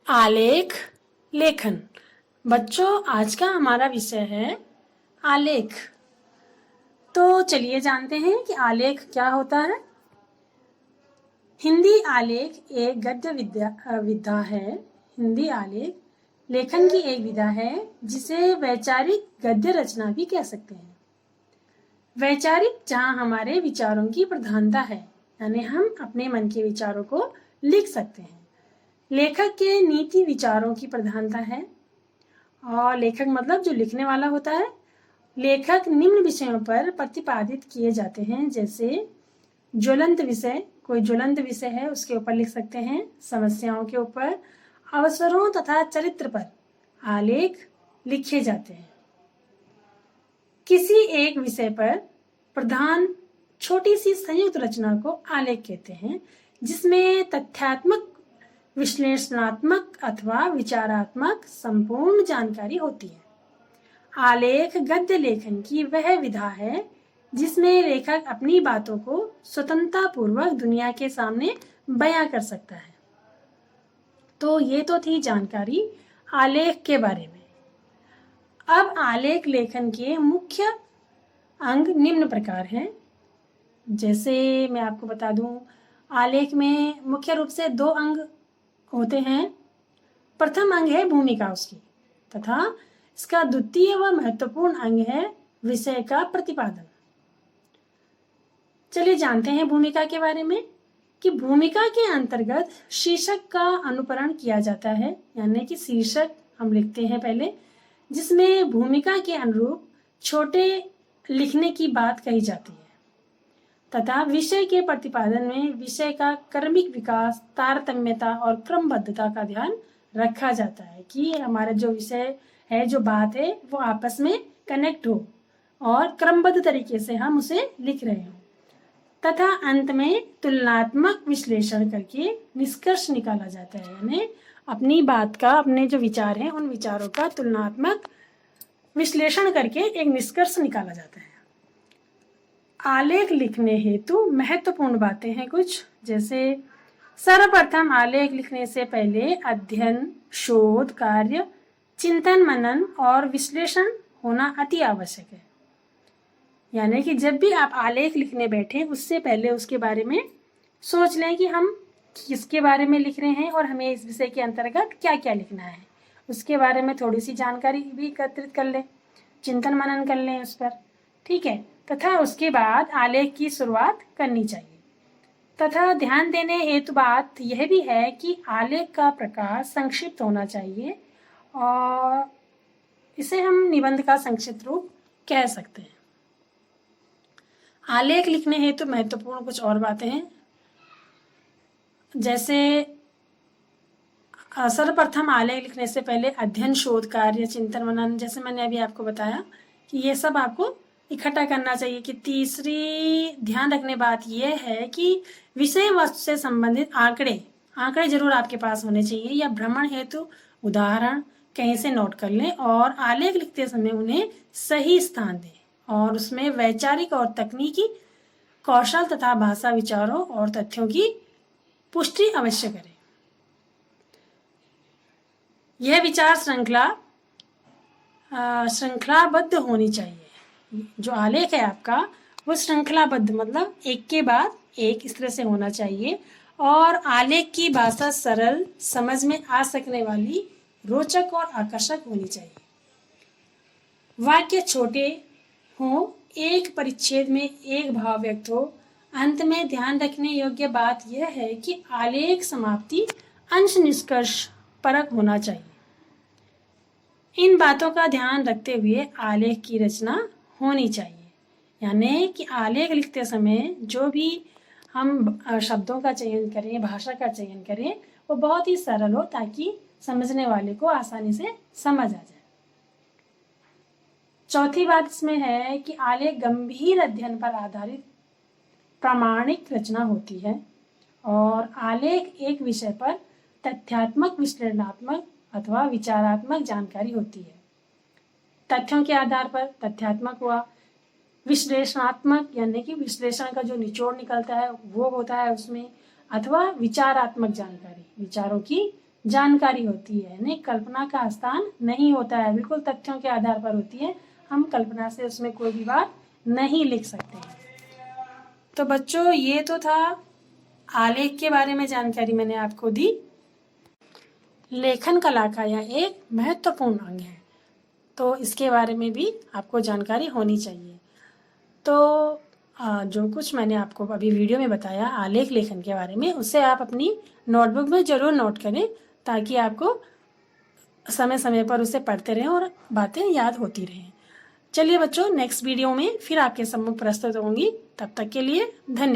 आलेख लेखन। बच्चों, आज का हमारा विषय है आलेख। तो चलिए जानते हैं कि आलेख क्या होता है। हिंदी आलेख एक गद्य विधा है। हिंदी आलेख लेखन की एक विधा है जिसे वैचारिक गद्य रचना भी कह सकते हैं। वैचारिक जहाँ हमारे विचारों की प्रधानता है, यानी हम अपने मन के विचारों को लिख सकते हैं। लेखक के नीति विचारों की प्रधानता है, और लेखक मतलब जो लिखने वाला होता है। लेखक निम्न विषयों पर प्रतिपादित किए जाते हैं, जैसे ज्वलंत विषय, कोई ज्वलंत विषय है उसके ऊपर लिख सकते हैं। समस्याओं के ऊपर, अवसरों तथा चरित्र पर आलेख लिखे जाते हैं। किसी एक विषय पर प्रधान छोटी सी संयुक्त रचना को आलेख कहते हैं, जिसमें तथ्यात्मक, विश्लेषणात्मक अथवा विचारात्मक संपूर्ण जानकारी होती है। आलेख गद्य लेखन की वह विधा है जिसमें लेखक अपनी बातों को स्वतंत्रता पूर्वक दुनिया के सामने बयां कर सकता है। तो ये तो थी जानकारी आलेख के बारे में। अब आलेख लेखन के मुख्य अंग निम्न प्रकार हैं। जैसे मैं आपको बता दूं, आलेख में मुख्य रूप से 2 अंग होते हैं। प्रथम अंग है भूमिका उसकी, तथा इसका द्वितीय व महत्वपूर्ण अंग है विषय का प्रतिपादन। चलिए जानते हैं भूमिका के बारे में कि भूमिका के अंतर्गत शीर्षक का अनुकरण किया जाता है, यानी कि शीर्षक हम लिखते हैं पहले, जिसमें भूमिका के अनुरूप छोटे लिखने की बात कही जाती है, तथा विषय के प्रतिपादन में विषय का क्रमिक विकास, तारतम्यता और क्रमबद्धता का ध्यान रखा जाता है कि हमारा जो विषय है, जो बात है, वो आपस में कनेक्ट हो और क्रमबद्ध तरीके से हम उसे लिख रहे हो। तथा अंत में तुलनात्मक विश्लेषण करके निष्कर्ष निकाला जाता है, यानी अपनी बात का, अपने जो विचार हैं उन विचारों का तुलनात्मक विश्लेषण करके एक निष्कर्ष निकाला जाता है। आलेख लिखने हेतु महत्वपूर्ण बातें हैं कुछ, जैसे सर्वप्रथम आलेख लिखने से पहले अध्ययन, शोध कार्य, चिंतन मनन और विश्लेषण होना अति आवश्यक है। यानी कि जब भी आप आलेख लिखने बैठे उससे पहले उसके बारे में सोच लें कि हम किसके बारे में लिख रहे हैं और हमें इस विषय के अंतर्गत क्या क्या लिखना है। उसके बारे में थोड़ी सी जानकारी भी एकत्रित कर लें, चिंतन मनन कर लें उस पर, ठीक है। तथा उसके बाद आलेख की शुरुआत करनी चाहिए। तथा ध्यान देने हेतु बात यह भी है कि आलेख का प्रकार संक्षिप्त होना चाहिए, और इसे हम निबंध का संक्षिप्त रूप कह सकते हैं। आलेख लिखने हेतु महत्वपूर्ण कुछ और बातें हैं, जैसे सर्वप्रथम आलेख लिखने से पहले अध्ययन, शोध कार्य, चिंतन मनन, जैसे मैंने अभी आपको बताया कि ये सब आपको इकट्ठा करना चाहिए। कि तीसरी ध्यान रखने बात यह है कि विषय वस्तु से संबंधित आंकड़े जरूर आपके पास होने चाहिए, या भ्रमण हेतु उदाहरण कहीं से नोट कर लें, और आलेख लिखते समय उन्हें सही स्थान दें, और उसमें वैचारिक और तकनीकी कौशल तथा भाषा विचारों और तथ्यों की पुष्टि अवश्य करें। यह विचार श्रृंखलाबद्ध होनी चाहिए। जो आलेख है आपका वो श्रृंखलाबद्ध, मतलब एक के बाद एक इस तरह से होना चाहिए, और आलेख की भाषा सरल, समझ में आ सकने वाली, रोचक और आकर्षक होनी चाहिए। वाक्य छोटे हों, एक परिच्छेद में एक भाव व्यक्त हो। अंत में ध्यान रखने योग्य बात यह है कि आलेख समाप्ति अंश निष्कर्ष परक होना चाहिए। इन बातों का ध्यान रखते हुए आलेख की रचना होनी चाहिए, यानी कि आलेख लिखते समय जो भी हम शब्दों का चयन करें, भाषा का चयन करें, वो बहुत ही सरल हो ताकि समझने वाले को आसानी से समझ आ जाए। चौथी बात इसमें है कि आलेख गंभीर अध्ययन पर आधारित प्रामाणिक रचना होती है, और आलेख एक विषय पर तथ्यात्मक, विश्लेषणात्मक अथवा विचारात्मक जानकारी होती है। तथ्यों के आधार पर तथ्यात्मक हुआ, विश्लेषणात्मक यानी कि विश्लेषण का जो निचोड़ निकलता है वो होता है उसमें, अथवा विचारात्मक जानकारी, विचारों की जानकारी होती है, नहीं कल्पना का स्थान नहीं होता है, बिल्कुल तथ्यों के आधार पर होती है। हम कल्पना से उसमें कोई भी बात नहीं लिख सकते हैं। तो बच्चों ये तो था आलेख के बारे में जानकारी मैंने आपको दी। लेखन कला का यह एक महत्वपूर्ण अंग है, तो इसके बारे में भी आपको जानकारी होनी चाहिए। तो जो कुछ मैंने आपको अभी वीडियो में बताया आलेख लेखन के बारे में, उसे आप अपनी नोटबुक में ज़रूर नोट करें, ताकि आपको समय समय पर उसे पढ़ते रहें और बातें याद होती रहें। चलिए बच्चों, नेक्स्ट वीडियो में फिर आपके सम्मुख प्रस्तुत होंगी। तब तक के लिए धन्यवाद।